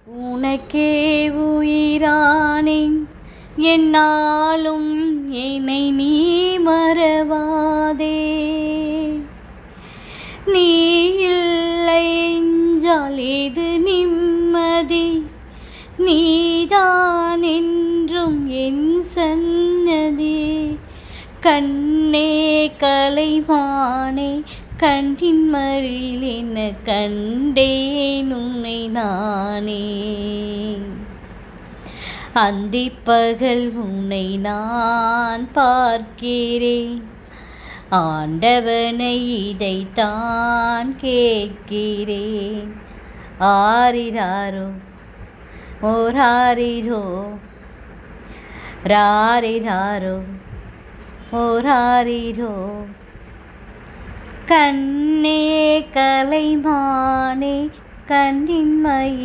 உனக்கே உயிரானேன் என்னாலும் என்னை நீ மறவாதே. நீ இல்லை என்றால் இது நிம்மதி, நீதான் என்றும் என் சன்னதி. கண்ணே கலைமானே கண்ணின் மறில் என கண்டேன் உன்னை நானே. அந்திப்பகல் உன்னை நான் பார்க்கிறேன், ஆண்டவனை இதைத்தான் கேட்கிறேன். ஆரிராரோ ஓராரிரோ ராரிராரோ ஓராரிரோ. கண்ணே கலைமானே கண்ணின் மயில்